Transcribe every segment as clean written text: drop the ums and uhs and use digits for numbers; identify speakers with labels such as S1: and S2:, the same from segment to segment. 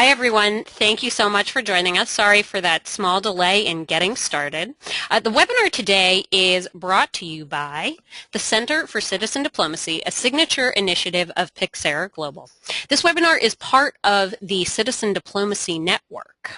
S1: Hi everyone, thank you so much for joining us. Sorry for that small delay in getting started. The webinar today is brought to you by the Center for Citizen Diplomacy, a signature initiative of Pixera Global. This webinar is part of the Citizen Diplomacy Network.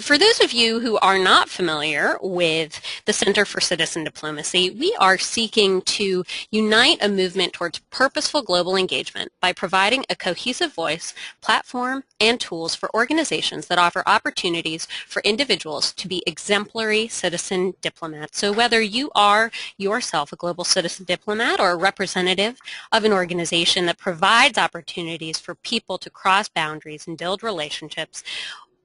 S1: For those of you who are not familiar with the Center for Citizen Diplomacy, we are seeking to unite a movement towards purposeful global engagement by providing a cohesive voice, platform, and tools for organizations that offer opportunities for individuals to be exemplary citizen diplomats. So whether you are yourself a global citizen diplomat or a representative of an organization that provides opportunities for people to cross boundaries and build relationships,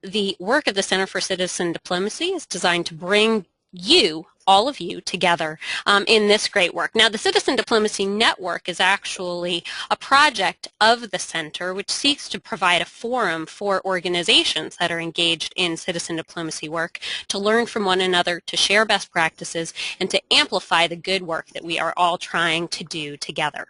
S1: the work of the Center for Citizen Diplomacy is designed to bring you, all of you, together in this great work. Now, the Citizen Diplomacy Network is actually a project of the Center which seeks to provide a forum for organizations that are engaged in citizen diplomacy work to learn from one another, to share best practices, and to amplify the good work that we are all trying to do together.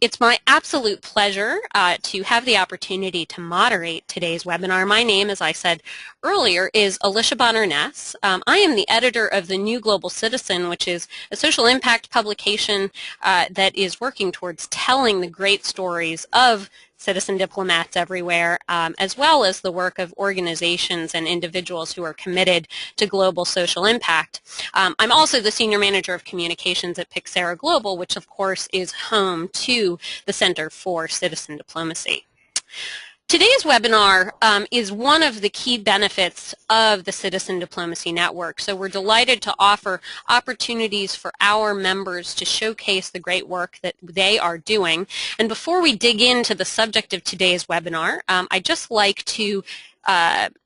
S1: It's my absolute pleasure to have the opportunity to moderate today's webinar. My name, as I said earlier, is Alicia Bonner-Ness. I am the editor of the New Global Citizen, which is a social impact publication that is working towards telling the great stories of citizen diplomats everywhere, as well as the work of organizations and individuals who are committed to global social impact. I'm also the Senior Manager of Communications at Pixera Global, which of course is home to the Center for Citizen Diplomacy. Today's webinar is one of the key benefits of the Citizen Diplomacy Network. So we're delighted to offer opportunities for our members to showcase the great work that they are doing. And before we dig into the subject of today's webinar, I'd just like to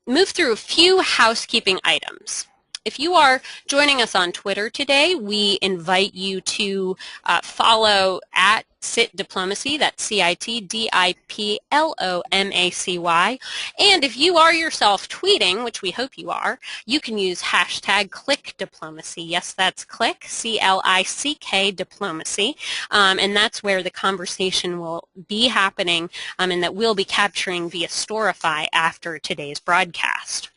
S1: move through a few housekeeping items. If you are joining us on Twitter today, we invite you to follow at CitDiplomacy, that's CITDIPLOMACY. And if you are yourself tweeting, which we hope you are, you can use hashtag #ClickDiplomacy. Yes, that's click, C-L-I-C-K diplomacy. And that's where the conversation will be happening and that we'll be capturing via Storify after today's broadcast.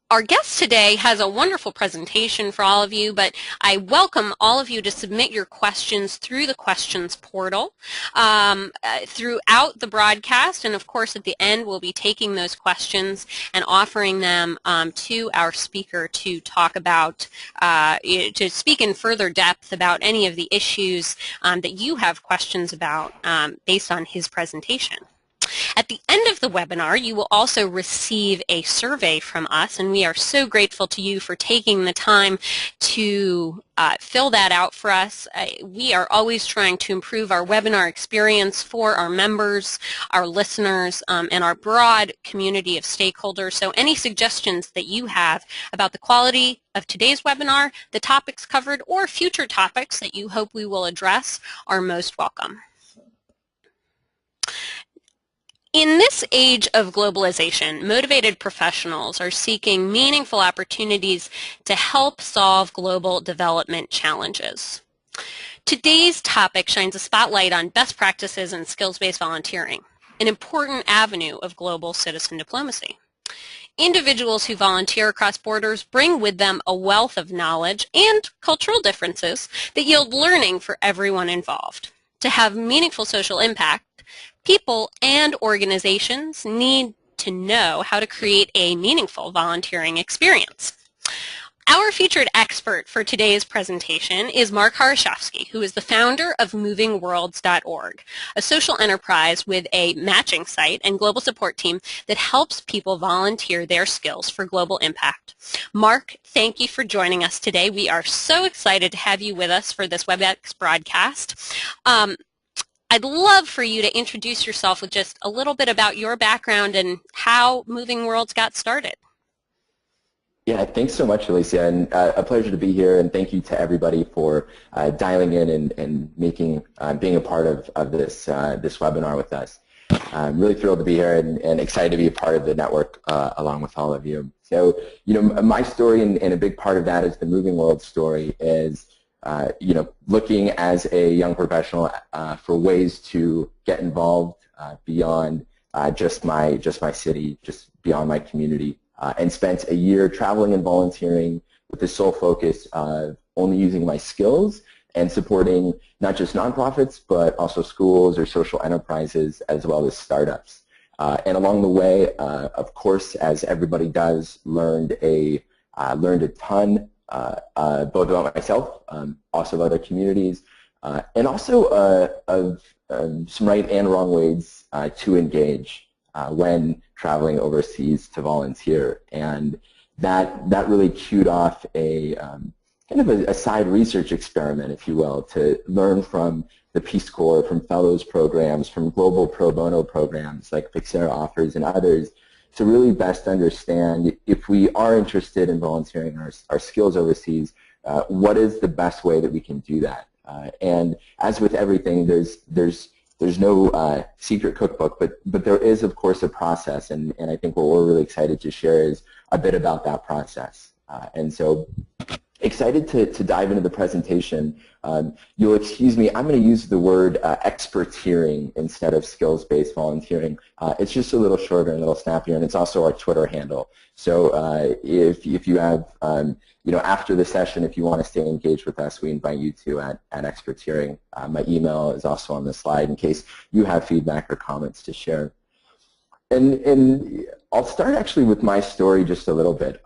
S1: Our guest today has a wonderful presentation for all of you, but I welcome all of you to submit your questions through the questions portal throughout the broadcast, and of course at the end we'll be taking those questions and offering them to our speaker to talk about, to speak in further depth about any of the issues that you have questions about based on his presentation. At the end of the webinar, you will also receive a survey from us, and we are so grateful to you for taking the time to fill that out for us. We are always trying to improve our webinar experience for our members, our listeners, and our broad community of stakeholders. So any suggestions that you have about the quality of today's webinar, the topics covered, or future topics that you hope we will address are most welcome. In this age of globalization, motivated professionals are seeking meaningful opportunities to help solve global development challenges. Today's topic shines a spotlight on best practices in skills-based volunteering, an important avenue of global citizen diplomacy. Individuals who volunteer across borders bring with them a wealth of knowledge and cultural differences that yield learning for everyone involved. To have meaningful social impact, people and organizations need to know how to create a meaningful volunteering experience. Our featured expert for today's presentation is Mark Horoszowski, who is the founder of MovingWorlds.org, a social enterprise with a matching site and global support team that helps people volunteer their skills for global impact. Mark, thank you for joining us today. We are so excited to have you with us for this WebEx broadcast. I'd love for you to introduce yourself with just a little bit about your background and how Moving Worlds got started.
S2: Yeah, thanks so much, Alicia, and a pleasure to be here, and thank you to everybody for dialing in and making being a part of this this webinar with us. I'm really thrilled to be here and excited to be a part of the network along with all of you. So, you know, my story and a big part of that is the Moving Worlds story is you know, looking as a young professional for ways to get involved beyond just my city, just beyond my community, and spent a year traveling and volunteering with the sole focus of only using my skills and supporting not just nonprofits, but also schools or social enterprises as well as startups. And along the way, of course, as everybody does, learned a ton, both about myself, also about other communities, and also of some right and wrong ways to engage when traveling overseas to volunteer. And that really cued off a kind of a side research experiment, if you will, to learn from the Peace Corps, from fellows programs, from global pro bono programs like Fixera offers and others, to really best understand, if we are interested in volunteering our skills overseas, what is the best way that we can do that? And as with everything, there's no secret cookbook, but there is, of course, a process, and I think what we're really excited to share is a bit about that process. And so, excited to dive into the presentation. You'll excuse me, I'm going to use the word experteering instead of skills-based volunteering. It's just a little shorter and a little snappier, and it's also our Twitter handle. So if you have, after the session, if you want to stay engaged with us, we invite you to at experteering. My email is also on the slide in case you have feedback or comments to share. And I'll start actually with my story just a little bit.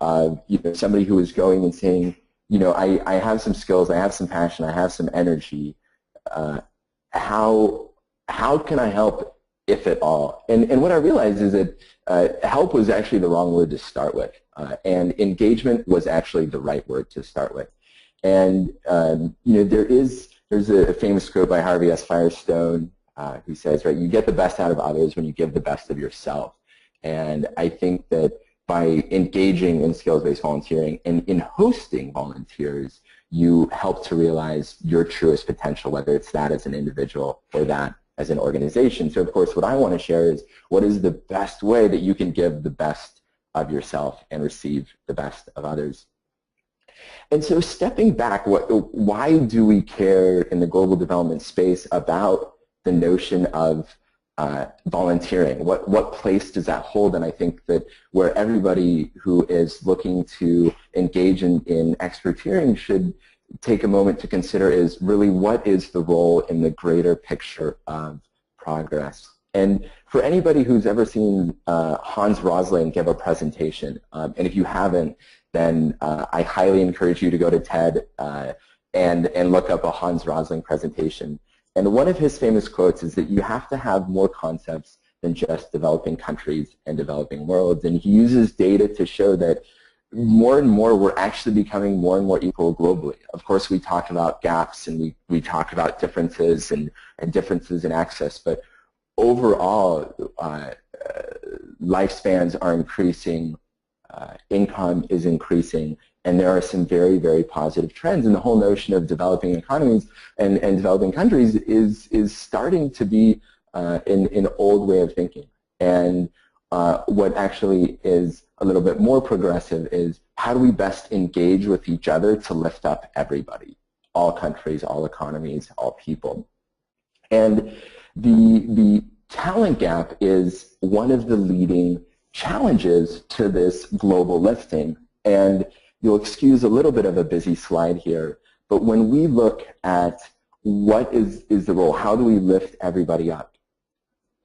S2: Somebody who is going and saying, I have some skills, I have some passion, I have some energy. How can I help, if at all? And what I realized is that help was actually the wrong word to start with, and engagement was actually the right word to start with. And there's a famous quote by Harvey S. Firestone who says, right, you get the best out of others when you give the best of yourself. And I think that by engaging in skills-based volunteering and in hosting volunteers, you help to realize your truest potential, whether it's that as an individual or that as an organization. So, of course, what I want to share is what is the best way that you can give the best of yourself and receive the best of others. And so stepping back, why do we care in the global development space about the notion of volunteering? What place does that hold? And I think that where everybody who is looking to engage in experteering should take a moment to consider is really what is the role in the greater picture of progress. And for anybody who's ever seen Hans Rosling give a presentation, and if you haven't, then I highly encourage you to go to TED and look up a Hans Rosling presentation. And one of his famous quotes is that you have to have more concepts than just developing countries and developing worlds. And he uses data to show that more and more we're actually becoming more and more equal globally. Of course, we talk about gaps and we talk about differences and differences in access, but overall lifespans are increasing, income is increasing, and there are some very, very positive trends. And the whole notion of developing economies and developing countries is starting to be an old way of thinking. And what actually is a little bit more progressive is how do we best engage with each other to lift up everybody, all countries, all economies, all people. And the talent gap is one of the leading challenges to this global lifting. And you'll excuse a little bit of a busy slide here, but when we look at what is the role, how do we lift everybody up?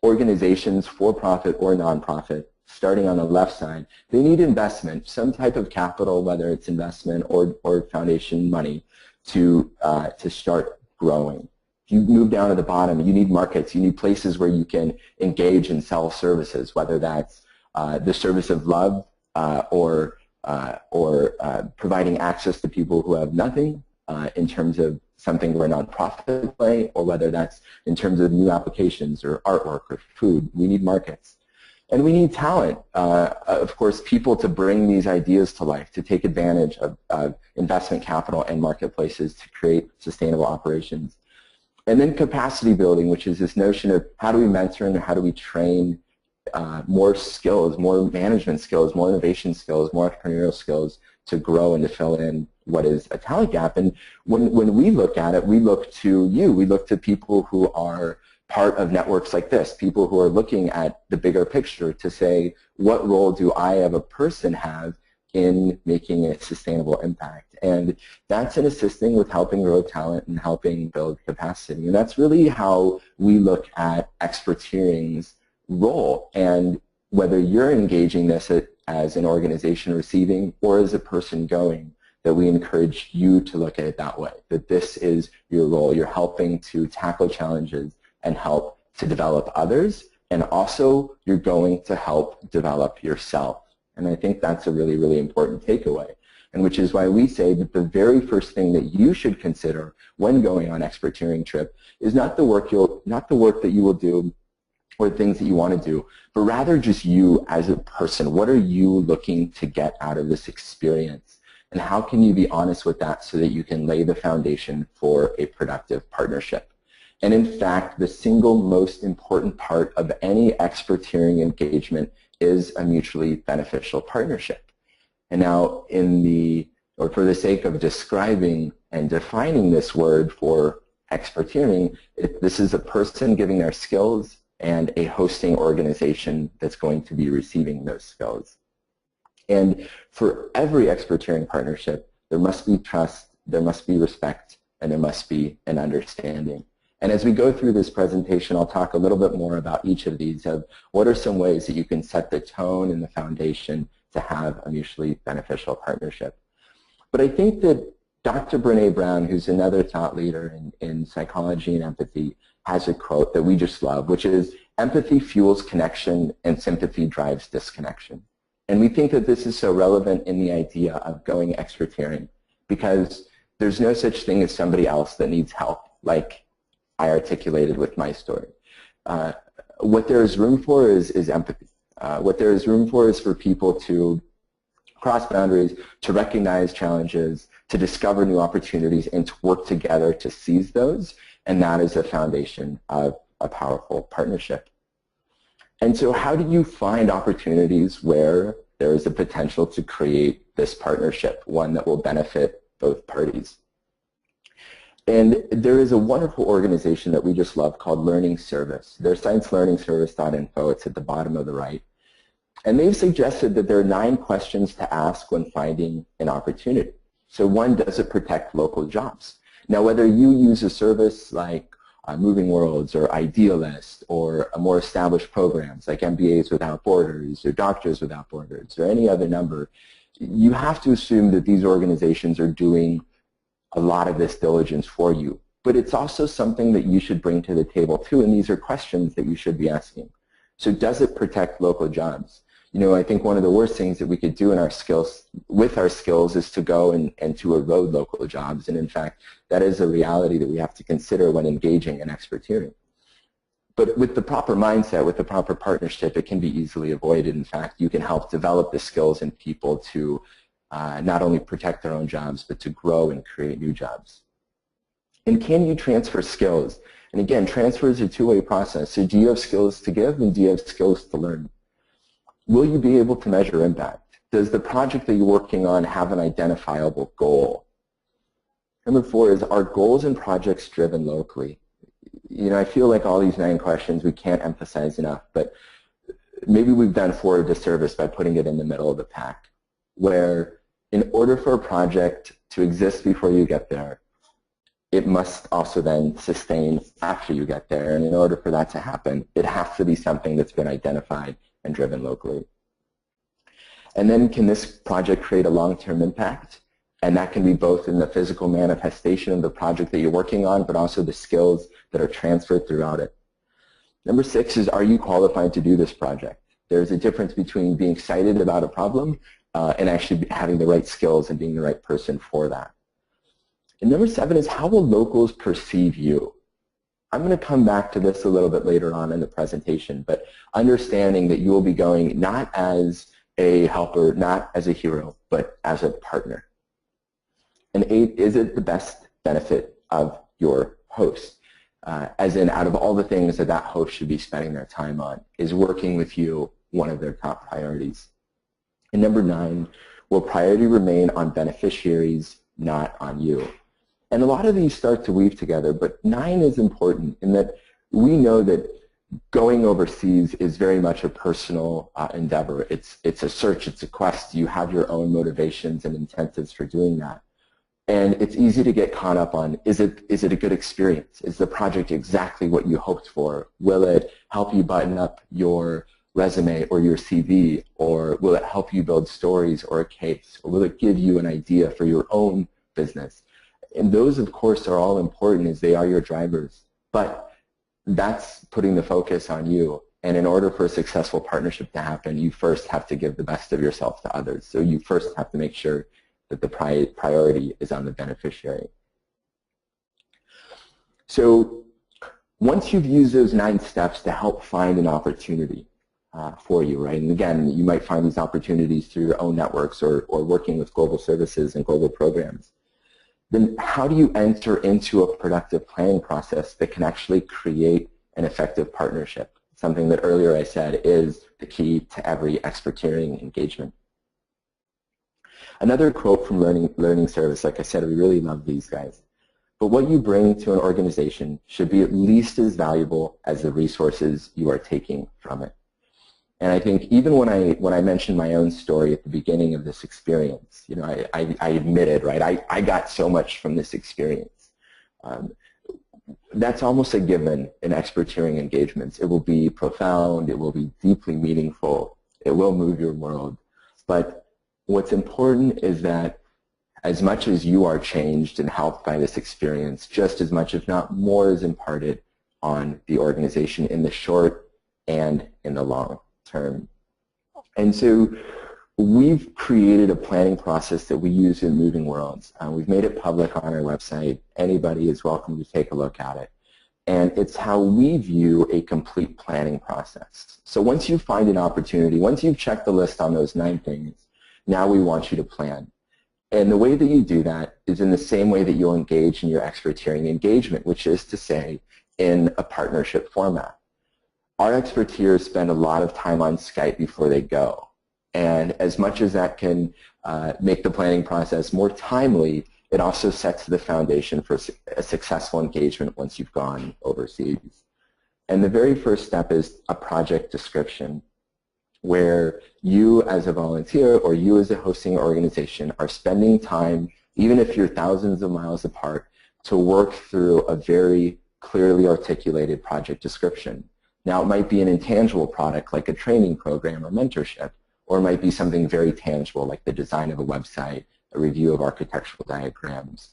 S2: Organizations, for-profit or non-profit, starting on the left side, they need investment, some type of capital, whether it's investment or foundation money, to start growing. If you move down to the bottom, you need markets, you need places where you can engage and sell services, whether that's the service of love or providing access to people who have nothing in terms of something where nonprofit play, or whether that's in terms of new applications or artwork or food. We need markets. And we need talent, of course, people to bring these ideas to life, to take advantage of investment capital and marketplaces to create sustainable operations. And then capacity building, which is this notion of how do we mentor and how do we train more skills, more management skills, more innovation skills, more entrepreneurial skills to grow and to fill in what is a talent gap. And when we look at it, we look to you. We look to people who are part of networks like this, people who are looking at the bigger picture to say, what role do I as a person have in making a sustainable impact? And that's in assisting with helping grow talent and helping build capacity. And that's really how we look at expertiering's role. And whether you're engaging this as an organization receiving or as a person going, that we encourage you to look at it that way, that this is your role. You're helping to tackle challenges and help to develop others, and also you're going to help develop yourself. And I think that's a really, really important takeaway, and which is why we say that the very first thing that you should consider when going on expertiering trip is not the work that you will do or things that you want to do, but rather just you as a person. What are you looking to get out of this experience? And how can you be honest with that so that you can lay the foundation for a productive partnership? And in fact, the single most important part of any expertiering engagement is a mutually beneficial partnership. And now for the sake of describing and defining this word for expertiering, this is a person giving their skills and a hosting organization that's going to be receiving those skills. And for every expertiering partnership, there must be trust, there must be respect, and there must be an understanding. And as we go through this presentation, I'll talk a little bit more about each of these, of what are some ways that you can set the tone and the foundation to have a mutually beneficial partnership. But I think that Dr. Brené Brown, who's another thought leader in psychology and empathy, has a quote that we just love, which is, "Empathy fuels connection and sympathy drives disconnection." And we think that this is so relevant in the idea of going expertiering, because there's no such thing as somebody else that needs help, like I articulated with my story. What there is room for is empathy. What there is room for is for people to cross boundaries, to recognize challenges, to discover new opportunities, and to work together to seize those. And that is the foundation of a powerful partnership. And so how do you find opportunities where there is a potential to create this partnership, one that will benefit both parties? And there is a wonderful organization that we just love called Learning Service. They're sciencelearningservice.info. It's at the bottom of the right. And they've suggested that there are 9 questions to ask when finding an opportunity. So one, does it protect local jobs? Now, whether you use a service like MovingWorlds or Idealist or more established programs like MBAs Without Borders or Doctors Without Borders or any other number, you have to assume that these organizations are doing a lot of this diligence for you. But it's also something that you should bring to the table too, and these are questions that you should be asking. So does it protect local jobs? You know, I think one of the worst things that we could do in our skills, with our skills, is to go and to erode local jobs. And in fact, that is a reality that we have to consider when engaging in expertiering. But with the proper mindset, with the proper partnership, it can be easily avoided. In fact, you can help develop the skills in people to not only protect their own jobs, but to grow and create new jobs. And can you transfer skills? And again, transfer is a two-way process. So do you have skills to give, and do you have skills to learn? Will you be able to measure impact? Does the project that you're working on have an identifiable goal? Number 4 is, are goals and projects driven locally? You know, I feel like all these 9 questions we can't emphasize enough, but maybe we've done 4 a disservice by putting it in the middle of the pack, where in order for a project to exist before you get there, it must also then sustain after you get there. And in order for that to happen, it has to be something that's been identified and driven locally. And then, can this project create a long-term impact? And that can be both in the physical manifestation of the project that you're working on, but also the skills that are transferred throughout it. Number 6 is, are you qualified to do this project? There's a difference between being excited about a problem and actually having the right skills and being the right person for that. And number 7 is, how will locals perceive you? I'm going to come back to this a little bit later on in the presentation, but understanding that you will be going not as a helper, not as a hero, but as a partner. And 8, is it the best benefit of your host? As in, out of all the things that host should be spending their time on, is working with you one of their top priorities? And number 9, will priority remain on beneficiaries, not on you? And a lot of these start to weave together, but 9 is important in that we know that going overseas is very much a personal endeavor. It's a search, it's a quest. You have your own motivations and incentives for doing that. And it's easy to get caught up on, is it a good experience? Is the project exactly what you hoped for? Will it help you button up your resume or your CV? Or will it help you build stories or a case? Or will it give you an idea for your own business? And those, of course, are all important as they are your drivers. But that's putting the focus on you. And in order for a successful partnership to happen, you first have to give the best of yourself to others. So you first have to make sure that the priority is on the beneficiary. So once you've used those 9 steps to help find an opportunity for you, right? And again, you might find these opportunities through your own networks or working with global services and global programs. Then how do you enter into a productive planning process that can actually create an effective partnership? Something that earlier I said is the key to every expertise engagement. Another quote from Learning Service, like I said, we really love these guys. But what you bring to an organization should be at least as valuable as the resources you are taking from it. And I think even when I mentioned my own story at the beginning of this experience, you know, I admitted, right, I got so much from this experience. That's almost a given in expertise engagements. It will be profound, it will be deeply meaningful, it will move your world. But what's important is that as much as you are changed and helped by this experience, just as much, if not more, is imparted on the organization in the short and in the long term. And so we've created a planning process that we use in MovingWorlds. We've made it public on our website. Anybody is welcome to take a look at it. And it's how we view a complete planning process. So once you find an opportunity, once you've checked the list on those 9 things, now we want you to plan. And the way that you do that is in the same way that you'll engage in your expertise engagement, which is to say in a partnership format. Our expertise spend a lot of time on Skype before they go. And as much as that can make the planning process more timely, it also sets the foundation for a successful engagement once you've gone overseas. And the very first step is a project description, where you as a volunteer or you as a hosting organization are spending time, even if you're thousands of miles apart, to work through a very clearly articulated project description. Now, it might be an intangible product like a training program or mentorship, or it might be something very tangible like the design of a website, a review of architectural diagrams,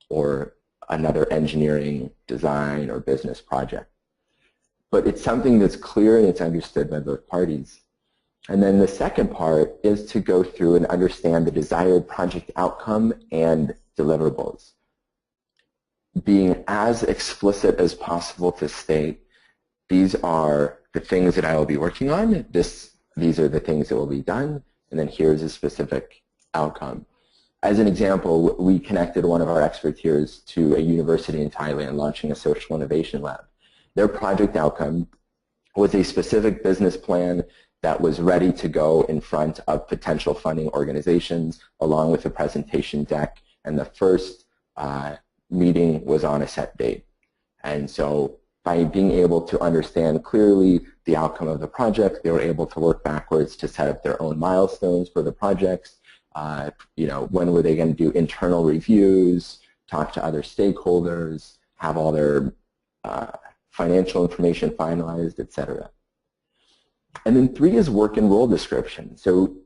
S2: or another engineering, design, or business project. But it's something that's clear and it's understood by both parties. And then the second part is to go through and understand the desired project outcome and deliverables. Being as explicit as possible to state, these are the things that I will be working on, these are the things that will be done, and then here's a specific outcome. As an example, we connected one of our expertise to a university in Thailand launching a social innovation lab. Their project outcome was a specific business plan that was ready to go in front of potential funding organizations along with a presentation deck, and the first meeting was on a set date. And so by being able to understand clearly the outcome of the project, they were able to work backwards to set up their own milestones for the projects. You know, when were they going to do internal reviews, talk to other stakeholders, have all their financial information finalized, etc. And then 3 is work and role description. So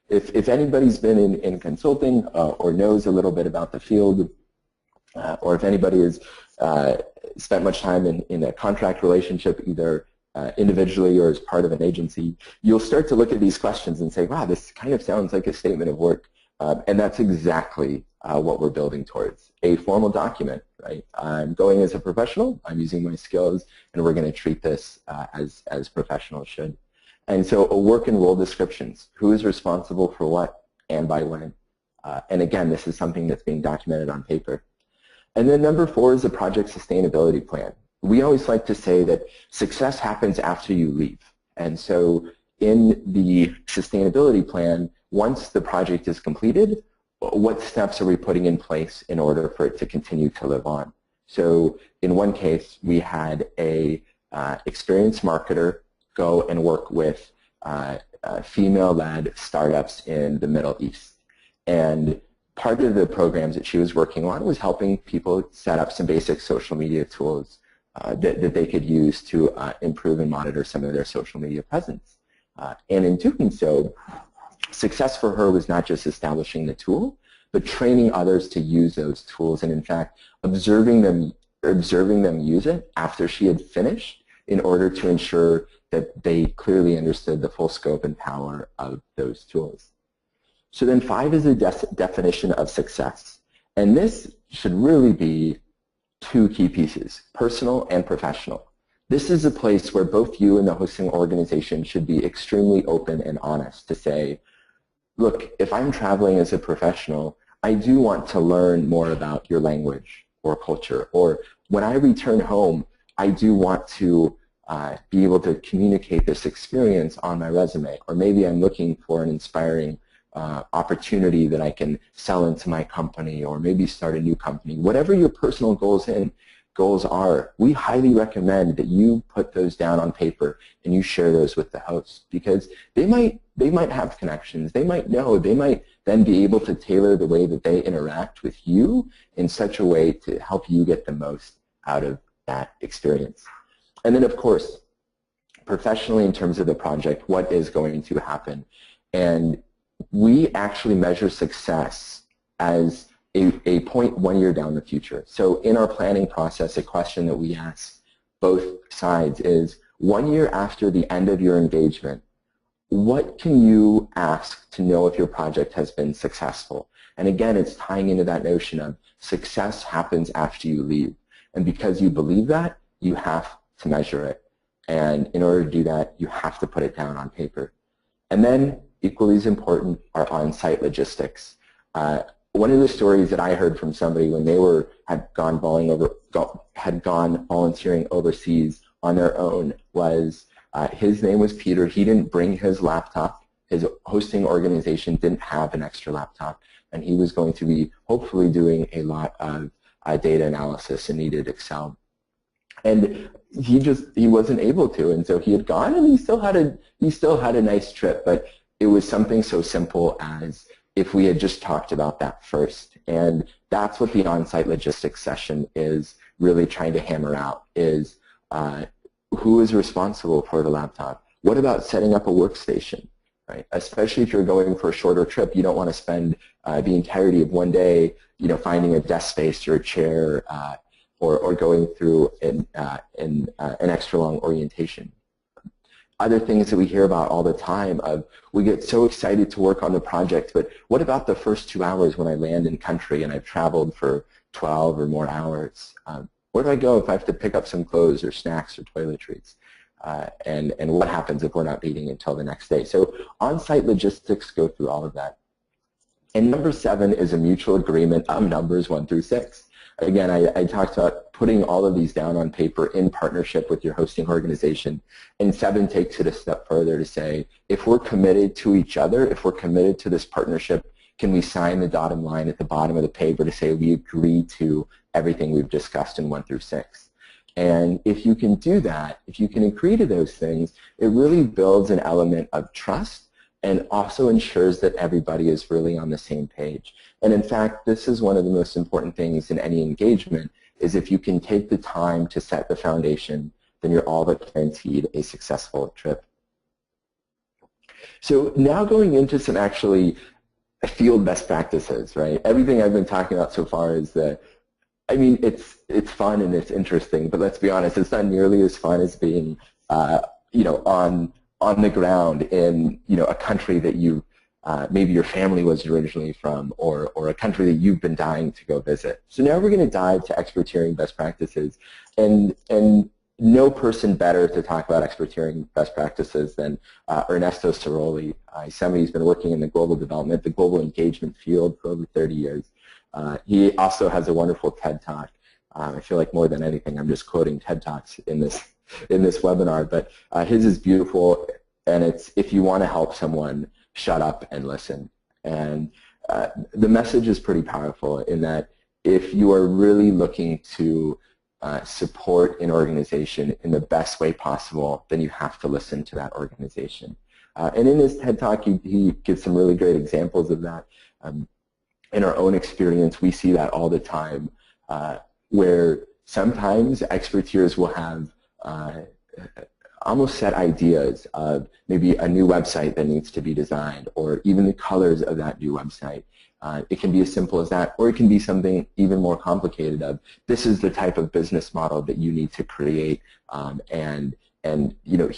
S2: if anybody's been in consulting or knows a little bit about the field, or if anybody has spent much time in a contract relationship, either individually or as part of an agency, you'll start to look at these questions and say, wow, this kind of sounds like a statement of work. And that's exactly what we're building towards, a formal document, right? I'm going as a professional, I'm using my skills, and we're going to treat this as professionals should. And so a work and role descriptions, who is responsible for what and by when. And again, this is something that's being documented on paper. And then number 4 is a project sustainability plan. We always like to say that success happens after you leave. And so in the sustainability plan, once the project is completed, what steps are we putting in place in order for it to continue to live on? So in one case, we had a experienced marketer go and work with female-led startups in the Middle East. And part of the programs that she was working on was helping people set up some basic social media tools that they could use to improve and monitor some of their social media presence. And in doing so, success for her was not just establishing the tool, but training others to use those tools, and in fact, observing them use it after she had finished in order to ensure that they clearly understood the full scope and power of those tools. So then 5 is a definition of success. And this should really be 2 key pieces, personal and professional. This is a place where both you and the hosting organization should be extremely open and honest to say, look, if I'm traveling as a professional, I do want to learn more about your language or culture. Or when I return home, I do want to be able to communicate this experience on my resume. Or maybe I'm looking for an inspiring opportunity that I can sell into my company, or maybe start a new company. Whatever your personal goals are, we highly recommend that you put those down on paper and you share those with the host, because they might have connections, they might know, they might then be able to tailor the way that they interact with you in such a way to help you get the most out of that experience. And then of course, professionally in terms of the project, what is going to happen? And we actually measure success as a point 1 year down the future. So in our planning process, a question that we ask both sides is, 1 year after the end of your engagement, what can you ask to know if your project has been successful? And again, it's tying into that notion of success happens after you leave. And because you believe that, you have to measure it. And in order to do that, you have to put it down on paper. And then, equally as important, are on-site logistics. One of the stories that I heard from somebody when they had gone volunteering overseas on their own was, his name was Peter. He didn't bring his laptop. His hosting organization didn't have an extra laptop, and he was going to be hopefully doing a lot of data analysis and needed Excel. And he wasn't able to, and so he had gone, and he still had a nice trip, but it was something so simple as if we had just talked about that first. And that's what the on-site logistics session is really trying to hammer out, is who is responsible for the laptop? What about setting up a workstation? Right? Especially if you're going for a shorter trip, you don't want to spend the entirety of one day, finding a desk space or a chair, or going through an extra long orientation. Other things that we hear about all the time of, we get so excited to work on the project, but what about the first 2 hours when I land in country and I've traveled for 12 or more hours? Where do I go if I have to pick up some clothes or snacks or toiletries? And what happens if we're not meeting until the next day? So on-site logistics go through all of that. And number 7 is a mutual agreement of numbers 1 through 6. Again, I talked about putting all of these down on paper in partnership with your hosting organization. And 7 takes it a step further to say, if we're committed to each other, if we're committed to this partnership, can we sign the dotted line at the bottom of the paper to say we agree to everything we've discussed in 1 through 6? And if you can do that, if you can agree to those things, it really builds an element of trust and also ensures that everybody is really on the same page. And in fact, this is one of the most important things in any engagement, is if you can take the time to set the foundation, then you're all but guaranteed a successful trip. So now going into some actually field best practices, right? Everything I've been talking about so far is it's fun and it's interesting, but let's be honest, it's not nearly as fun as being, on the ground in, a country that you, maybe your family was originally from, or a country that you've been dying to go visit. So now we're going to dive to expertarian best practices, and no person better to talk about expertarian best practices than Ernesto Ciroli. Somebody who's been working in the global development, the global engagement field for over 30 years. He also has a wonderful TED Talk. I feel like more than anything, I'm just quoting TED Talks in this webinar, but his is beautiful, and it's, if you want to help someone, shut up and listen. And the message is pretty powerful in that if you are really looking to support an organization in the best way possible, then you have to listen to that organization. And in his TED Talk, he gives some really great examples of that. In our own experience, we see that all the time, where sometimes expertise will have almost set ideas of maybe a new website that needs to be designed, or even the colors of that new website. It can be as simple as that, or it can be something even more complicated of, this is the type of business model that you need to create, and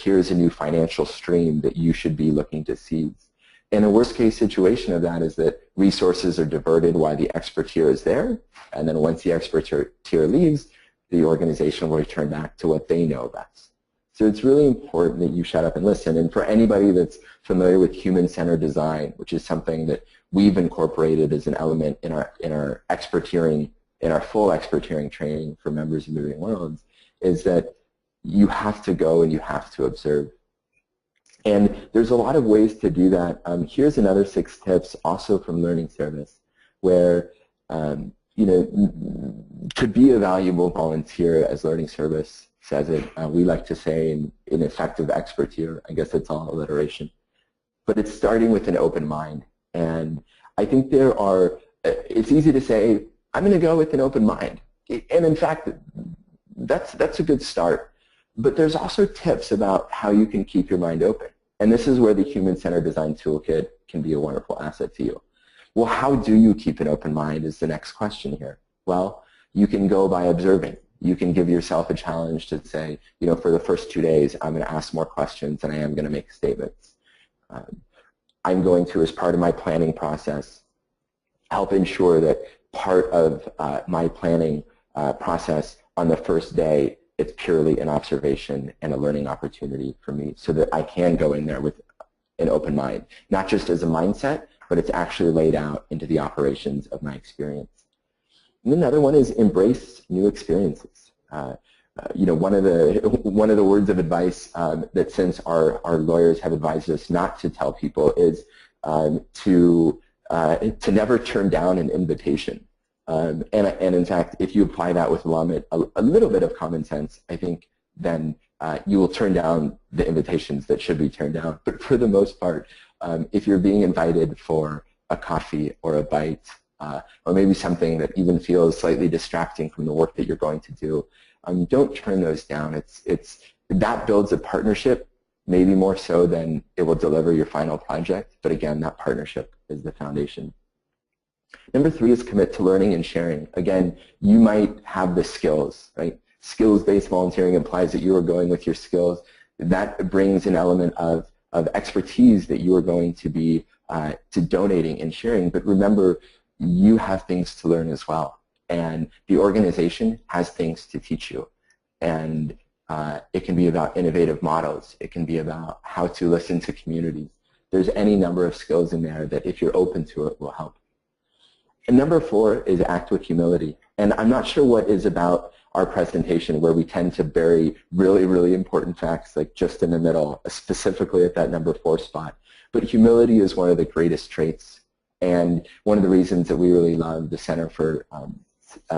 S2: here's a new financial stream that you should be looking to seize. And a worst case situation of that is that resources are diverted while the expertise is there, and then once the expertise leaves, the organization will return back to what they know best. So it's really important that you shut up and listen. And for anybody that's familiar with human-centered design, which is something that we've incorporated as an element in our expertise, in our full expertise training for members of MovingWorlds, is that you have to go and you have to observe. And there's a lot of ways to do that. Here's another 6 tips, also from Learning Service, where to be a valuable volunteer, as Learning Service says it, we like to say in effective expertise. I guess it's all alliteration. But it's starting with an open mind. And I think it's easy to say, I'm going to go with an open mind. And in fact, that's a good start. But there's also tips about how you can keep your mind open. And this is where the Human-Centered Design Toolkit can be a wonderful asset to you. Well, how do you keep an open mind is the next question here. Well, you can go by observing. You can give yourself a challenge to say, for the first 2 days, I'm going to ask more questions than I am going to make statements. I'm going to, as part of my planning process, help ensure that part of my planning process on the first day, it's purely an observation and a learning opportunity for me, so that I can go in there with an open mind, not just as a mindset, but it's actually laid out into the operations of my experience. And another one is embrace new experiences. One of the words of advice that since our lawyers have advised us not to tell people is to never turn down an invitation. And in fact, if you apply that with a little bit of common sense, I think then you will turn down the invitations that should be turned down. But for the most part, if you're being invited for a coffee or a bite, or maybe something that even feels slightly distracting from the work that you're going to do, don't turn those down. That builds a partnership, maybe more so than it will deliver your final project. But again, that partnership is the foundation. Number 3 is commit to learning and sharing. Again, you might have the skills, right? Skills-based volunteering implies that you are going with your skills. That brings an element of expertise that you are going to be donating and sharing. But remember, you have things to learn as well. And the organization has things to teach you. And it can be about innovative models. It can be about how to listen to communities. There's any number of skills in there that, if you're open to it, will help. And number 4 is act with humility. And I'm not sure what is about our presentation where we tend to bury really, really important facts like just in the middle, specifically at that number 4 spot. But humility is one of the greatest traits. And one of the reasons that we really love the Center for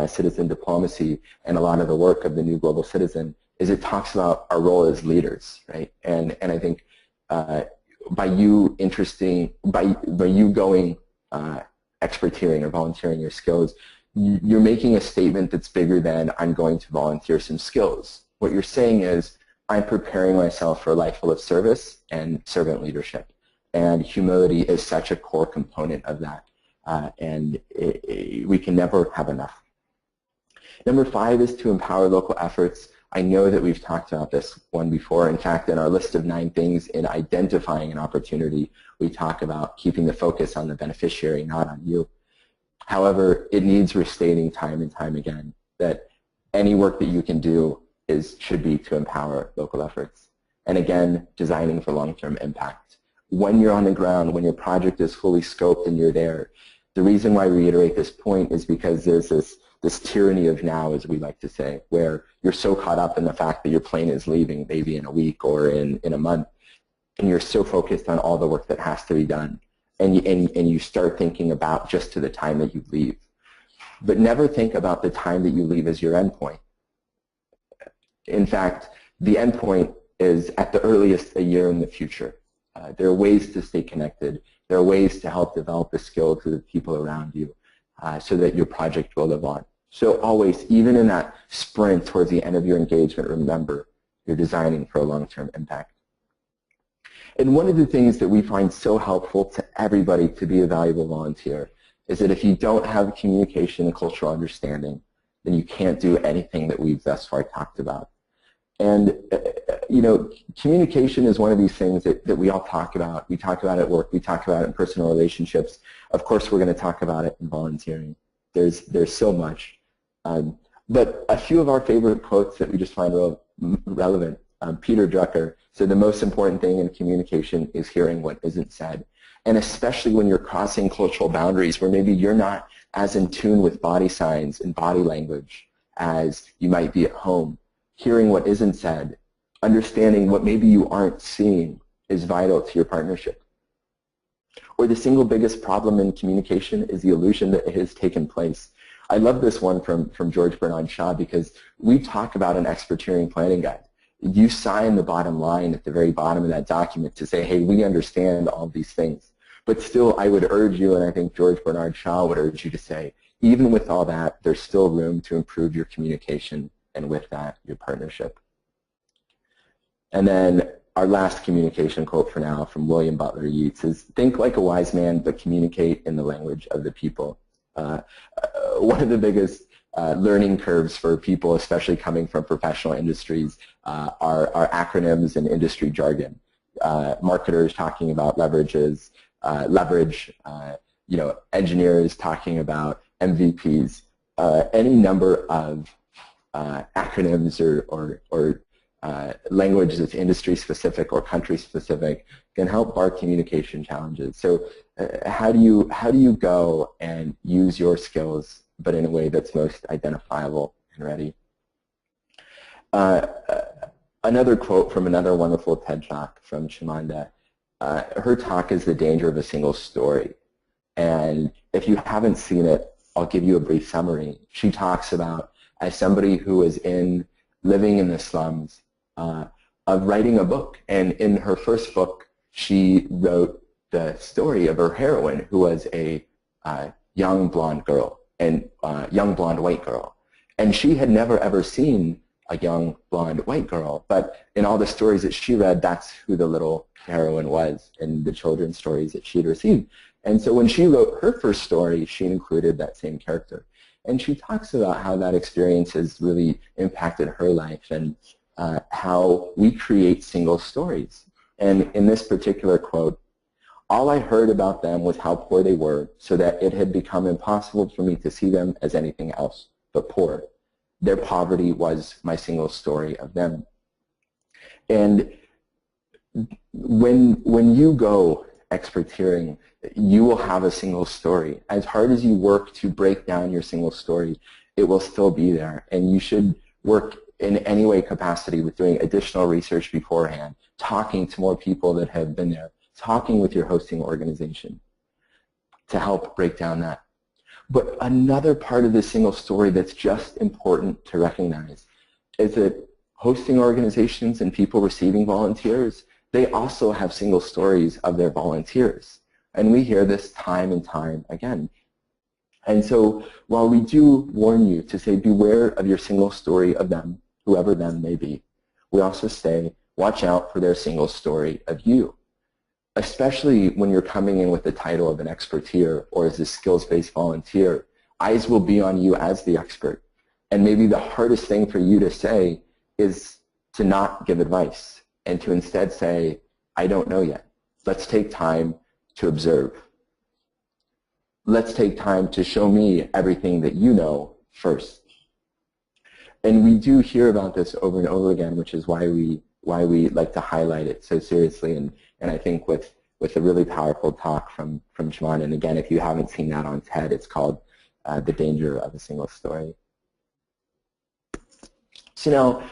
S2: Citizen Diplomacy and a lot of the work of the New Global Citizen is it talks about our role as leaders, right? And I think by you going expertise or volunteering your skills, you're making a statement that's bigger than I'm going to volunteer some skills. What you're saying is I'm preparing myself for a life full of service and servant leadership. And humility is such a core component of that. We can never have enough. Number 5 is to empower local efforts. I know that we've talked about this one before. In fact, in our list of 9 things in identifying an opportunity, we talk about keeping the focus on the beneficiary, not on you. However, it needs restating time and time again that any work that you can do should be to empower local efforts. And again, designing for long-term impact. When you're on the ground, when your project is fully scoped and you're there, the reason why I reiterate this point is because there's this tyranny of now, as we like to say, where you're so caught up in the fact that your plane is leaving maybe in a week or in a month, and you're so focused on all the work that has to be done, and you start thinking about just to the time that you leave. but never think about the time that you leave as your endpoint. In fact, the endpoint is at the earliest a year in the future. There are ways to stay connected. There are ways to help develop the skills of the people around you so that your project will live on. So always, even in that sprint towards the end of your engagement, remember, you're designing for a long-term impact. And one of the things that we find so helpful to everybody to be a valuable volunteer is that if you don't have communication and cultural understanding, then you can't do anything that we've thus far talked about. And you know, communication is one of these things that we all talk about. We talk about it at work. We talk about it in personal relationships. Of course, we're going to talk about it in volunteering. There's so much. But a few of our favorite quotes that we just find relevant. Peter Drucker said the most important thing in communication is hearing what isn't said. And especially when you're crossing cultural boundaries where maybe you're not as in tune with body signs and body language as you might be at home. Hearing what isn't said, understanding what maybe you aren't seeing is vital to your partnership. Or the single biggest problem in communication is the illusion that it has taken place. I love this one from George Bernard Shaw because we talk about an expertarian planning guide. You sign the bottom line at the very bottom of that document to say, hey, we understand all these things. But still, I would urge you, and I think George Bernard Shaw would urge you to say, even with all that, there's still room to improve your communication and with that, your partnership. And then our last communication quote for now from William Butler Yeats is, think like a wise man, but communicate in the language of the people. One of the biggest learning curves for people, especially coming from professional industries, are acronyms and industry jargon. Marketers talking about leverage, you know, engineers talking about MVPs, any number of acronyms or language that's industry specific or country specific can help bar communication challenges. So how do you go and use your skills but in a way that's most identifiable and ready? Another quote from another wonderful TED Talk from Chimamanda. Her talk is The Danger of a Single Story. And if you haven't seen it, I'll give you a brief summary. She talks about, as somebody who is living in the slums, of writing a book. And in her first book, she wrote the story of her heroine, who was a young blonde girl, and young blonde white girl. And she had never ever seen a young blonde white girl, but in all the stories that she read, that's who the little heroine was in the children's stories that she'd received. And so when she wrote her first story, she included that same character. And she talks about how that experience has really impacted her life and how we create single stories. And in this particular quote, all I heard about them was how poor they were, so that it had become impossible for me to see them as anything else but poor. Their poverty was my single story of them. And when you go experteering, you will have a single story. As hard as you work to break down your single story, it will still be there. And you should work in any way capacity with doing additional research beforehand, talking to more people that have been there, talking with your hosting organization to help break down that. But another part of the single story that's just important to recognize is that hosting organizations and people receiving volunteers, they also have single stories of their volunteers. And we hear this time and time again. And so while we do warn you to say beware of your single story of them, whoever them may be, we also say watch out for their single story of you. Especially when you're coming in with the title of an experteer or as a skills-based volunteer, eyes will be on you as the expert. And maybe the hardest thing for you to say is to not give advice and to instead say, I don't know yet. Let's take time to observe. Let's take time to show me everything that you know first. And we do hear about this over and over again, which is why we like to highlight it so seriously. And I think with a really powerful talk from Chimamanda, and again, if you haven't seen that on TED, it's called The Danger of a Single Story. So now,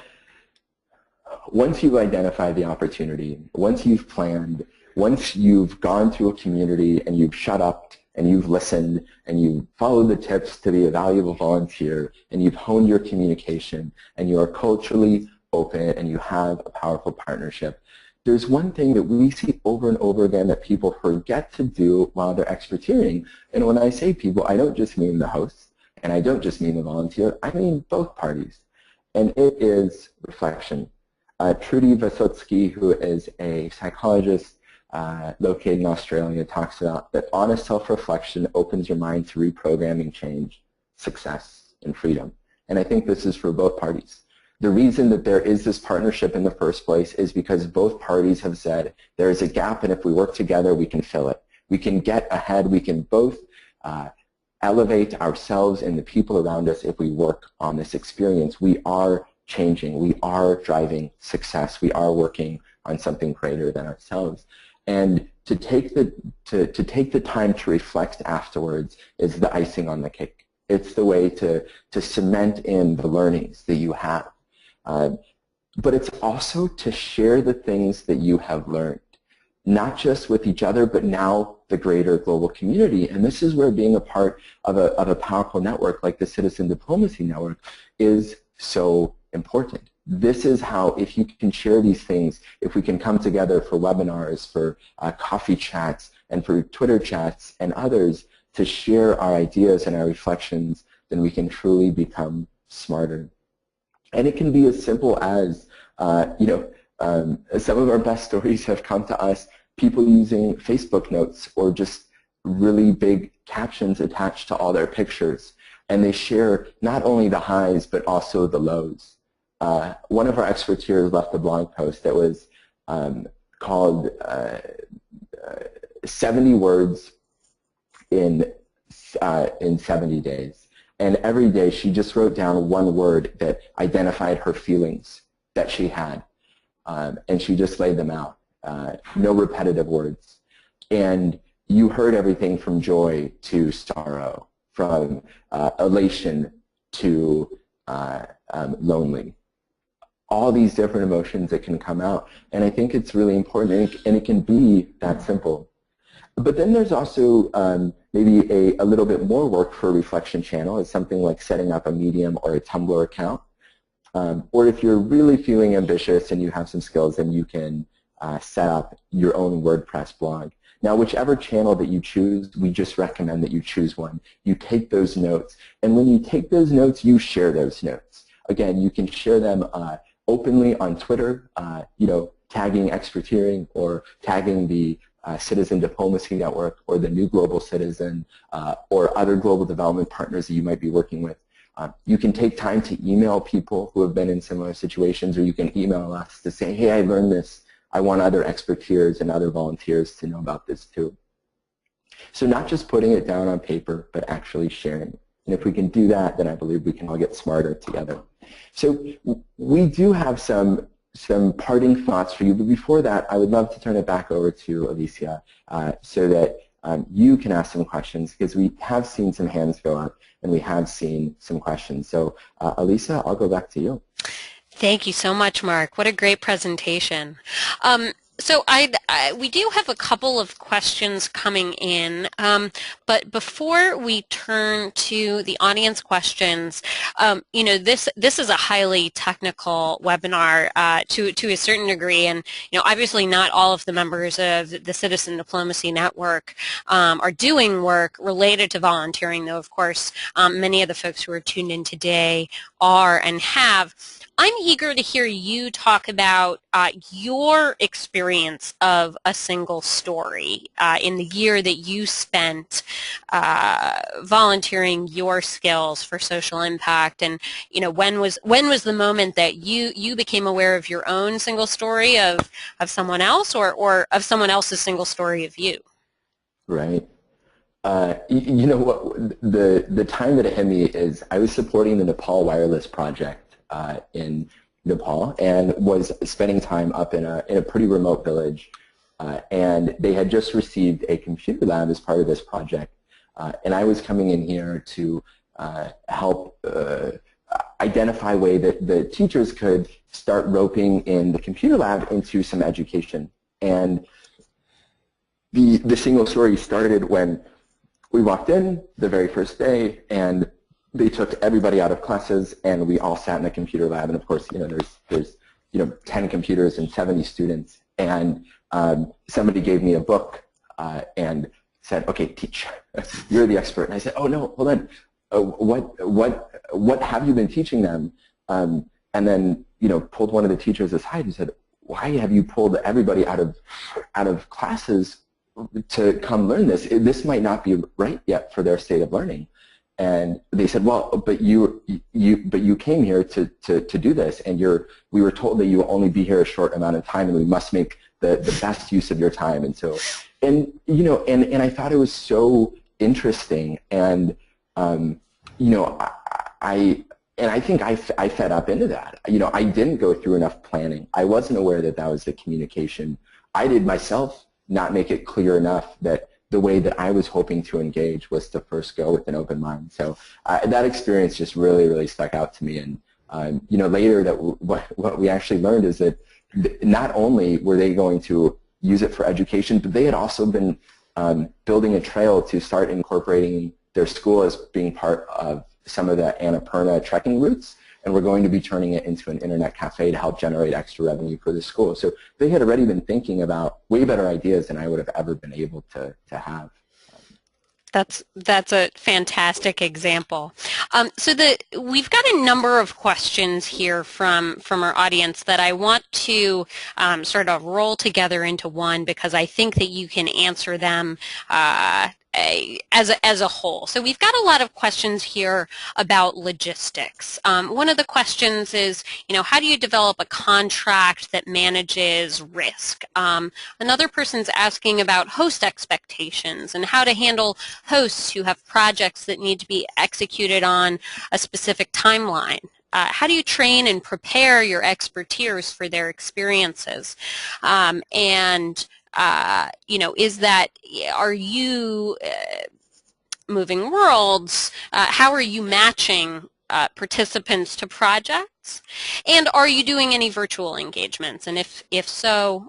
S2: once you've identified the opportunity, once you've planned, once you've gone to a community and you've shut up and you've listened and you've followed the tips to be a valuable volunteer and you've honed your communication and you are culturally open and you have a powerful partnership, there's one thing that we see over and over again that people forget to do while they're expertiering. And when I say people, I don't just mean the host and I don't just mean the volunteer, I mean both parties. And it is reflection. Trudy Vyssotsky, who is a psychologist located in Australia, talks about that honest self-reflection opens your mind to reprogramming change, success, and freedom. And I think this is for both parties. The reason that there is this partnership in the first place is because both parties have said there is a gap, and if we work together, we can fill it. We can get ahead. We can both elevate ourselves and the people around us if we work on this experience. We are changing. We are driving success. We are working on something greater than ourselves. And to take the time to reflect afterwards is the icing on the cake. It's the way to cement in the learnings that you have. But it's also to share the things that you have learned, not just with each other, but now the greater global community. And this is where being a part of a powerful network like the Citizen Diplomacy Network is so important. This is how, if you can share these things, if we can come together for webinars, for coffee chats, and for Twitter chats and others to share our ideas and our reflections, then we can truly become smarter. And it can be as simple as, some of our best stories have come to us, people using Facebook notes or just really big captions attached to all their pictures. And they share not only the highs, but also the lows. One of our experts left a blog post that was called 70 words in 70 days. And every day she just wrote down one word that identified her feelings that she had. And she just laid them out. No repetitive words. And you heard everything from joy to sorrow, from elation to lonely. All these different emotions that can come out. And I think it's really important, and it can be that simple. But then there's also maybe a little bit more work for a reflection channel. It's something like setting up a Medium or a Tumblr account. Or if you're really feeling ambitious and you have some skills, then you can set up your own WordPress blog. Now, whichever channel that you choose, we just recommend that you choose one. You take those notes, and when you take those notes, you share those notes. Again, you can share them openly on Twitter, tagging Experteering or tagging the Citizen Diplomacy Network or the New Global Citizen or other global development partners that you might be working with. You can take time to email people who have been in similar situations, or you can email us to say, hey, I learned this. I want other experteers and other volunteers to know about this too. So not just putting it down on paper, but actually sharing. And if we can do that, then I believe we can all get smarter together. So we do have some parting thoughts for you, but before that, I would love to turn it back over to Alicia so that you can ask some questions, because we have seen some hands go up and we have seen some questions. So Alicia, I'll go back to you.
S1: Thank you so much, Mark. What a great presentation. So we do have a couple of questions coming in, but before we turn to the audience questions, this is a highly technical webinar to a certain degree, and obviously not all of the members of the Citizen Diplomacy Network are doing work related to volunteering, though of course many of the folks who are tuned in today are and have. I'm eager to hear you talk about your experience of a single story in the year that you spent volunteering your skills for social impact, and when was the moment that you became aware of your own single story of someone else, or of someone else's single story of you?
S2: Right. You know what? The time that it hit me is I was supporting the Nepal Wireless Project in Nepal, and was spending time up in a pretty remote village, and they had just received a computer lab as part of this project, and I was coming in here to help identify a way that the teachers could start roping in the computer lab into some education. And the single story started when we walked in the very first day, and they took everybody out of classes, and we all sat in a computer lab. And of course, there's 10 computers and 70 students. And somebody gave me a book and said, "Okay, teach. You're the expert." And I said, "Oh no, hold on. What have you been teaching them?" And then pulled one of the teachers aside and said, "Why have you pulled everybody out of classes to come learn this? This might not be right yet for their state of learning." And they said, "Well, but you came here to do this, and we were told that you will only be here a short amount of time, and we must make the best use of your time." And so, and I thought it was so interesting, and I think I fed up into that. I didn't go through enough planning. I wasn't aware that that was the communication. I did myself not make it clear enough that the way that I was hoping to engage was to first go with an open mind. So that experience just really, really stuck out to me. And later that what we actually learned is that not only were they going to use it for education, but they had also been building a trail to start incorporating their school as being part of some of the Annapurna trekking routes, and we're going to be turning it into an internet cafe to help generate extra revenue for the school. So they had already been thinking about way better ideas than I would have ever been able to have.
S1: That's a fantastic example. So we've got a number of questions here from our audience that I want to sort of roll together into one, because I think that you can answer them as a whole. So we've got a lot of questions here about logistics. One of the questions is, how do you develop a contract that manages risk? Another person's asking about host expectations and how to handle hosts who have projects that need to be executed on a specific timeline. How do you train and prepare your expertise for their experiences? Are you MovingWorlds? How are you matching participants to projects? And are you doing any virtual engagements? And if so,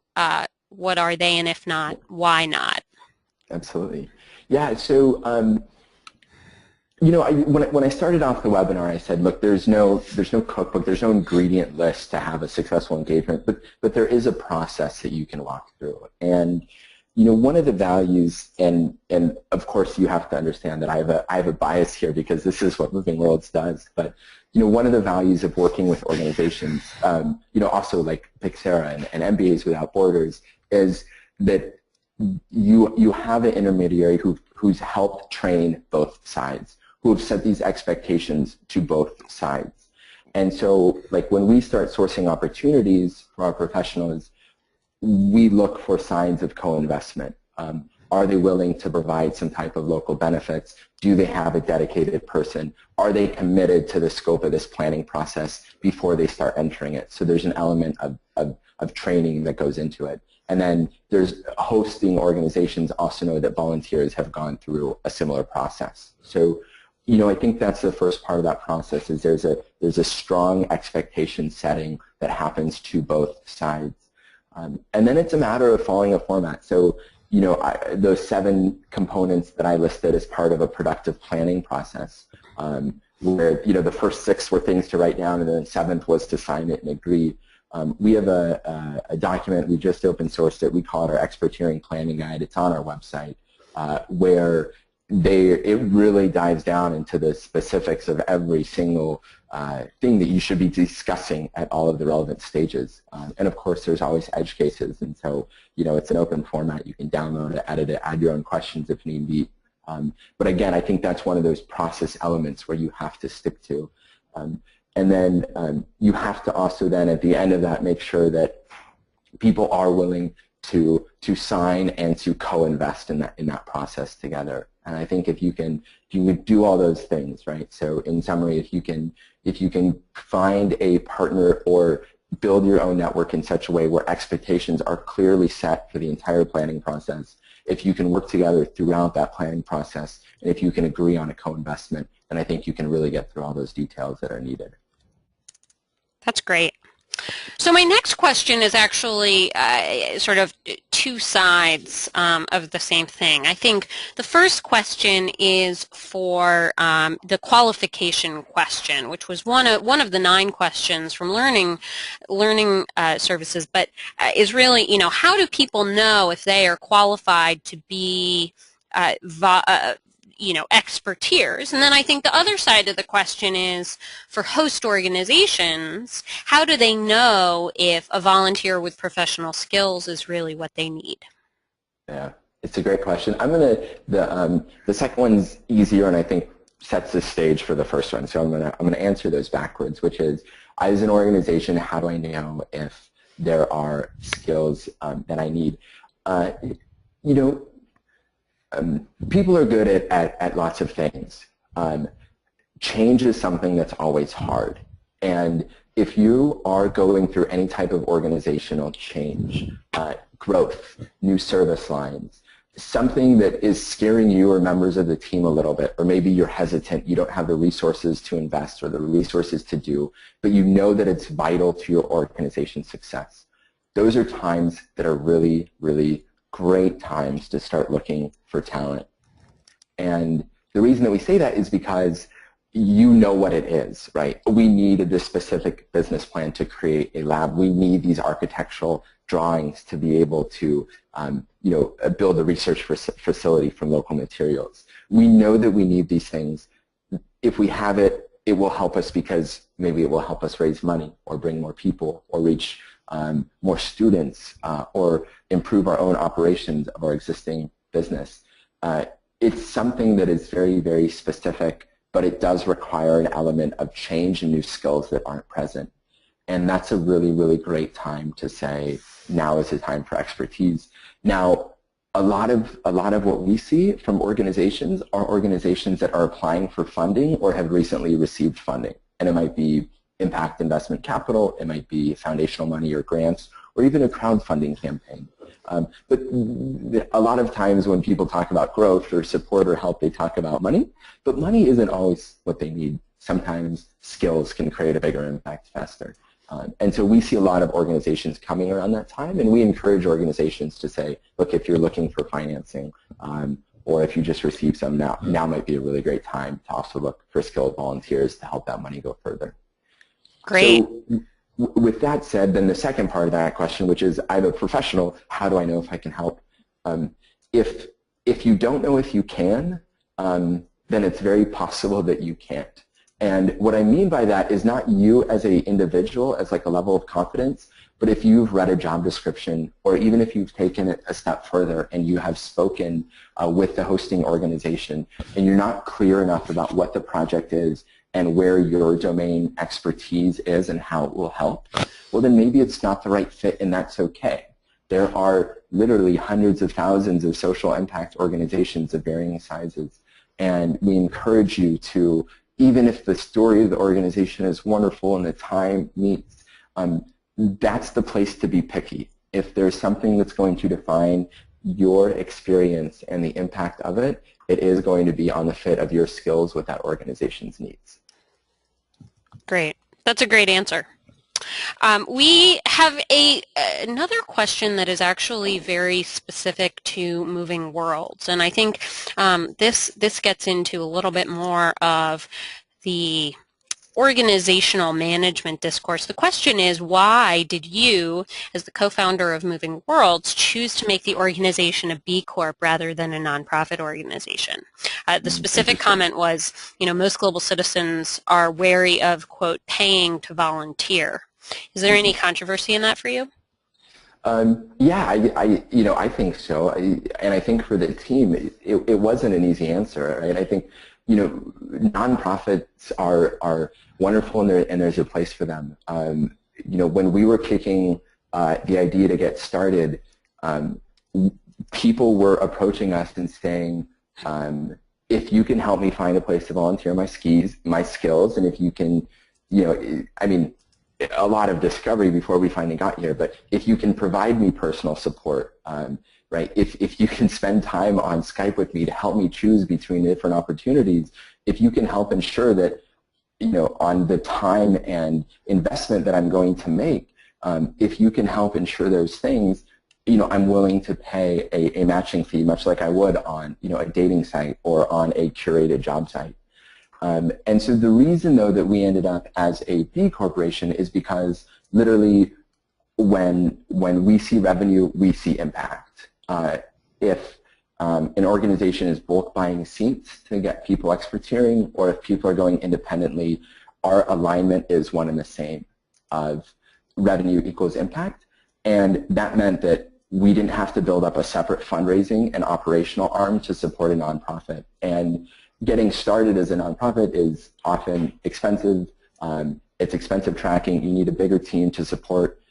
S1: what are they? And if not, why not?
S2: Absolutely. Yeah. So when I started off the webinar, I said, look, there's no cookbook, there's no ingredient list to have a successful engagement, but there is a process that you can walk through. And one of the values, and of course you have to understand that I have a bias here because this is what MovingWorlds does, but one of the values of working with organizations, also like Pixera and MBAs Without Borders, is that you have an intermediary who's helped train both sides, who have set these expectations to both sides. And so, like, when we start sourcing opportunities for our professionals, we look for signs of co-investment. Are they willing to provide some type of local benefits? Do they have a dedicated person? Are they committed to the scope of this planning process before they start entering it? So there's an element of training that goes into it. And then there's hosting organizations also know that volunteers have gone through a similar process. So, I think that's the first part of that process, is there's a strong expectation setting that happens to both sides. And then it's a matter of following a format. So, those 7 components that I listed as part of a productive planning process, where, the first 6 were things to write down, and then the 7th was to sign it and agree. We have a document, we just open sourced it, we call it our Experteering Planning Guide. It's on our website, where it really dives down into the specifics of every single thing that you should be discussing at all of the relevant stages. And of course, there's always edge cases, and so it's an open format. You can download it, edit it, add your own questions if need be. But again, I think that's one of those process elements where you have to stick to. And then you have to also then at the end of that make sure that people are willing to sign and to co-invest in that process together. And I think if you would do all those things, right? So in summary, if you can find a partner or build your own network in such a way where expectations are clearly set for the entire planning process, if you can work together throughout that planning process, and if you can agree on a co-investment, then I think you can really get through all those details that are needed.
S1: That's great. So my next question is actually sort of two sides of the same thing. I think the first question is for the qualification question, which was one of the 9 questions from learning services, but is really, how do people know if they are qualified to be expertiers? And then I think the other side of the question is for host organizations, how do they know if a volunteer with professional skills is really what they need?
S2: Yeah, it's a great question. The second one's easier and I think sets the stage for the first one. So I'm gonna answer those backwards, which is, as an organization, how do I know if there are skills that I need? People are good at lots of things. Change is something that's always hard. And if you are going through any type of organizational change, growth, new service lines, something that is scaring you or members of the team a little bit, or maybe you're hesitant, you don't have the resources to invest or the resources to do, but you know that it's vital to your organization's success. Those are times that are really, really great times to start looking for talent. And the reason that we say that is because you know what it is, right? We need this specific business plan to create a lab. We need these architectural drawings to be able to build a research facility from local materials. We know that we need these things. If we have it, it will help us because maybe it will help us raise money or bring more people or reach more students or improve our own operations of our existing business. It's something that is very, very specific, but it does require an element of change and new skills that aren't present. And that's a really, really great time to say, now is the time for expertise. Now, a lot of what we see from organizations are organizations that are applying for funding or have recently received funding. And it might be impact investment capital, it might be foundational money or grants, or even a crowdfunding campaign. But a lot of times when people talk about growth or support or help, they talk about money, but money isn't always what they need. Sometimes skills can create a bigger impact faster. And so we see a lot of organizations coming around that time, and we encourage organizations to say, look, if you're looking for financing, or if you just received some, now might be a really great time to also look for skilled volunteers to help that money go further.
S1: Great.
S2: So, with that said, then the second part of that question, which is, I'm a professional, how do I know if I can help? If you don't know if you can, then it's very possible that you can't. And what I mean by that is not you as an individual, as like a level of confidence, but if you've read a job description, or even if you've taken it a step further and you have spoken with the hosting organization, and you're not clear enough about what the project is and where your domain expertise is and how it will help, well then maybe it's not the right fit, and that's okay. There are literally hundreds of thousands of social impact organizations of varying sizes, and we encourage you to, even if the story of the organization is wonderful and the time meets, that's the place to be picky. If there's something that's going to define your experience and the impact of it, it is going to be on the fit of your skills with that organization's needs.
S1: Great. That's a great answer. We have another question that is actually very specific to MovingWorlds, and I think this gets into a little bit more of the organizational management discourse. The question is, why did you, as the co-founder of MovingWorlds, choose to make the organization a B Corp rather than a nonprofit organization? The specific comment was, most global citizens are wary of, quote, paying to volunteer. Is there any controversy in that for you?
S2: Yeah, I think so, and I think for the team, it wasn't an easy answer, right? I think, nonprofits are wonderful, and there's a place for them. When we were kicking the idea to get started, people were approaching us and saying, if you can help me find a place to volunteer my skills, and if you can, a lot of discovery before we finally got here, but if you can provide me personal support, right, if you can spend time on Skype with me to help me choose between different opportunities, if you can help ensure that on the time and investment that I'm going to make, if you can help ensure those things, I'm willing to pay a matching fee, much like I would on, a dating site or on a curated job site. And so the reason, though, that we ended up as a B corporation is because literally when we see revenue, we see impact. If an organization is bulk buying seats to get people expertise, or if people are going independently, our alignment is one and the same of revenue equals impact. And that meant that we didn't have to build up a separate fundraising and operational arm to support a nonprofit. And getting started as a nonprofit is often expensive. It's expensive tracking. You need a bigger team to support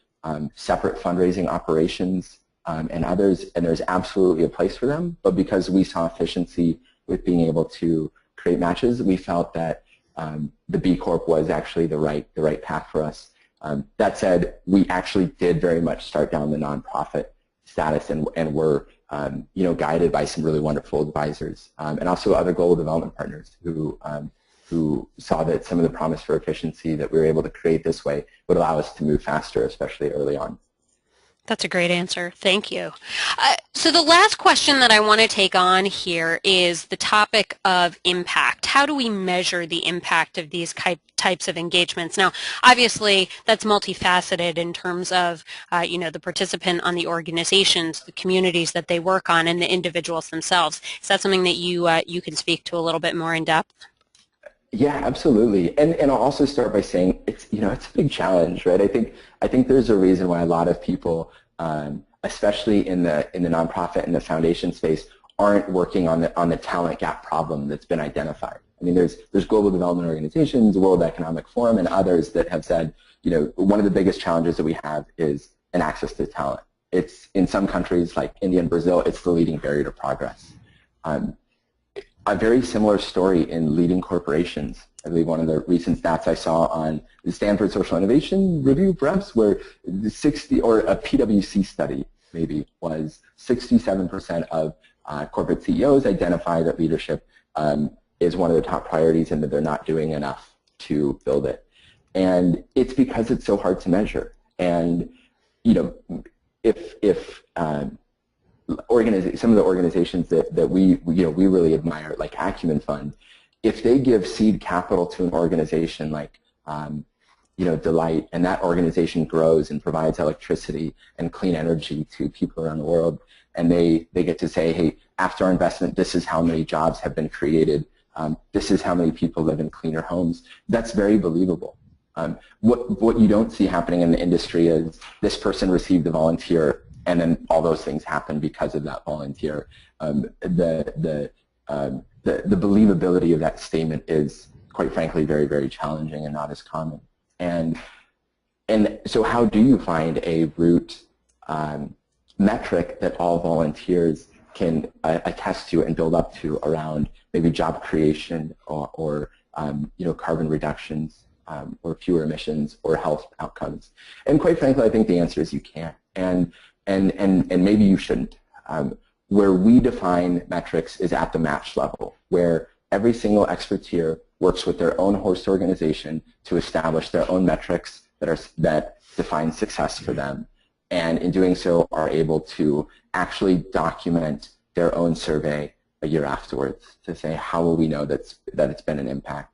S2: separate fundraising operations and others, and there's absolutely a place for them. But because we saw efficiency with being able to create matches, we felt that the B Corp was actually the right path for us. That said, we actually did very much start down the nonprofit status, and were guided by some really wonderful advisors, and also other global development partners who saw that some of the promise for efficiency that we were able to create this way would allow us to move faster, especially early on.
S1: That's a great answer. Thank you. So the last question that I want to take on here is the topic of impact. How do we measure the impact of these types of engagements? Now, obviously, that's multifaceted in terms of, the participant on the organizations, the communities that they work on, and the individuals themselves. Is that something that you can speak to a little bit more in depth?
S2: Yeah, absolutely. And I'll also start by saying it's a big challenge, right? I think there's a reason why a lot of people, especially in the nonprofit and the foundation space, aren't working on the talent gap problem that's been identified. I mean, there's global development organizations, the World Economic Forum, and others that have said, one of the biggest challenges that we have is an access to talent. It's in some countries like India and Brazil, it's the leading barrier to progress. A very similar story in leading corporations. I believe one of the recent stats I saw on the Stanford Social Innovation Review, perhaps, where the 60, or a PwC study maybe, was 67% of corporate CEOs identify that leadership is one of the top priorities and that they're not doing enough to build it. And it's because it's so hard to measure. And if some of the organizations that we really admire, like Acumen Fund, if they give seed capital to an organization like Delight, and that organization grows and provides electricity and clean energy to people around the world, and they get to say, hey, after our investment, this is how many jobs have been created, this is how many people live in cleaner homes, that's very believable. What you don't see happening in the industry is this person received a volunteer and then all those things happen because of that volunteer. The believability of that statement is, quite frankly, very, very challenging and not as common. And so how do you find a root metric that all volunteers can attest to and build up to around maybe job creation or carbon reductions or fewer emissions or health outcomes? And quite frankly, I think the answer is you can't. And maybe you shouldn't. Where we define metrics is at the match level, where every single expertise works with their own host organization to establish their own metrics that define success for them, and in doing so are able to actually document their own survey a year afterwards to say, how will we know that it's been an impact?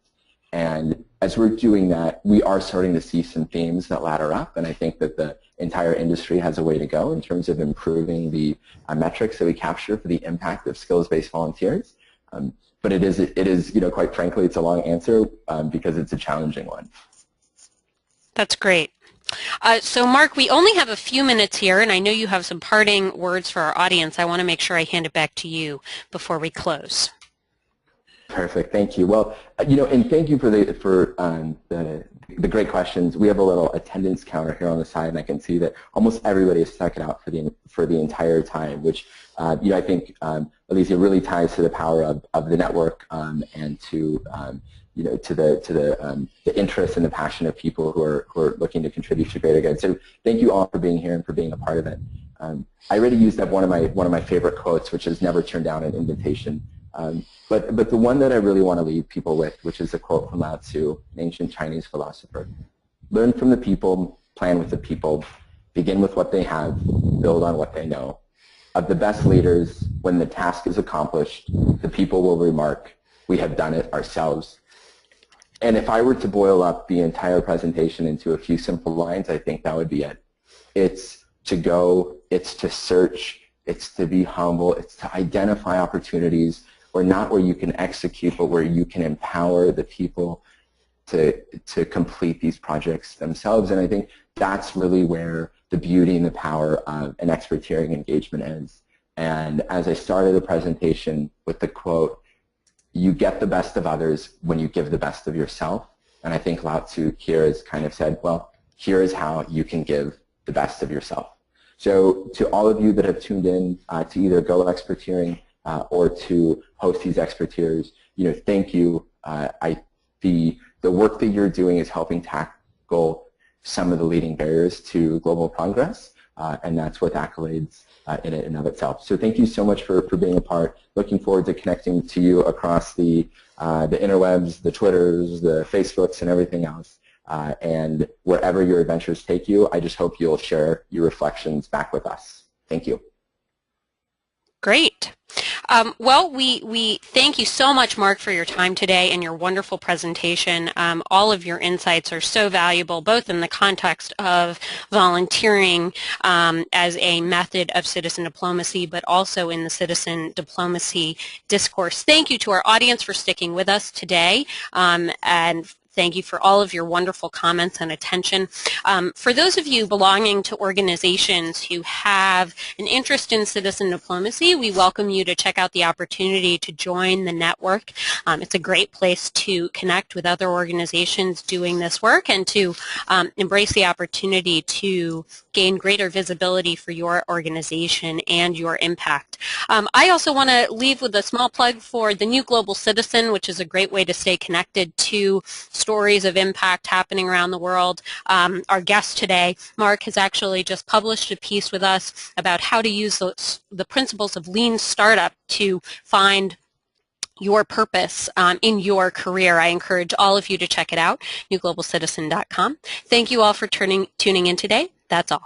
S2: And as we're doing that, we are starting to see some themes that ladder up, and I think that the entire industry has a way to go in terms of improving the metrics that we capture for the impact of skills-based volunteers. But it is, quite frankly, it's a long answer because it's a challenging one.
S1: That's great. So Mark, we only have a few minutes here, and I know you have some parting words for our audience. I want to make sure I hand it back to you before we close.
S2: Perfect. Thank you. Well, and thank you for the great questions. We have a little attendance counter here on the side, and I can see that almost everybody has stuck it out for the entire time, which I think Alicia really ties to the power of the network and to to the interest and the passion of people who are looking to contribute to greater good. So thank you all for being here and for being a part of it. I already used up one of my favorite quotes, which is never turn down an invitation. But the one that I really want to leave people with, which is a quote from Lao Tzu, an ancient Chinese philosopher: learn from the people, plan with the people, begin with what they have, build on what they know. Of the best leaders, when the task is accomplished, the people will remark, we have done it ourselves. And if I were to boil up the entire presentation into a few simple lines, I think that would be it. It's to go, it's to search, it's to be humble, it's to identify opportunities, or not where you can execute, but where you can empower the people to complete these projects themselves. And I think that's really where the beauty and the power of an expertarian engagement is. And as I started the presentation with the quote, you get the best of others when you give the best of yourself. And I think Lao Tzu here has kind of said, well, here is how you can give the best of yourself. So to all of you that have tuned in to either Go Experteering or to host these Experteers, thank you. The work that you're doing is helping tackle some of the leading barriers to global progress, and that's with accolades in and of itself. So thank you so much for being a part. Looking forward to connecting to you across the interwebs, the Twitters, the Facebooks, and everything else. And wherever your adventures take you, I just hope you'll share your reflections back with us. Thank you.
S1: Great. Well, we thank you so much, Mark, for your time today and your wonderful presentation. All of your insights are so valuable, both in the context of volunteering as a method of citizen diplomacy, but also in the citizen diplomacy discourse. Thank you to our audience for sticking with us today, and thank you for all of your wonderful comments and attention. For those of you belonging to organizations who have an interest in citizen diplomacy, we welcome you to check out the opportunity to join the network. It's a great place to connect with other organizations doing this work and to embrace the opportunity to gain greater visibility for your organization and your impact. I also want to leave with a small plug for the New Global Citizen, which is a great way to stay connected to stories of impact happening around the world. Our guest today, Mark, has actually just published a piece with us about how to use the principles of lean startup to find your purpose in your career. I encourage all of you to check it out, newglobalcitizen.com. Thank you all for tuning in today. That's all.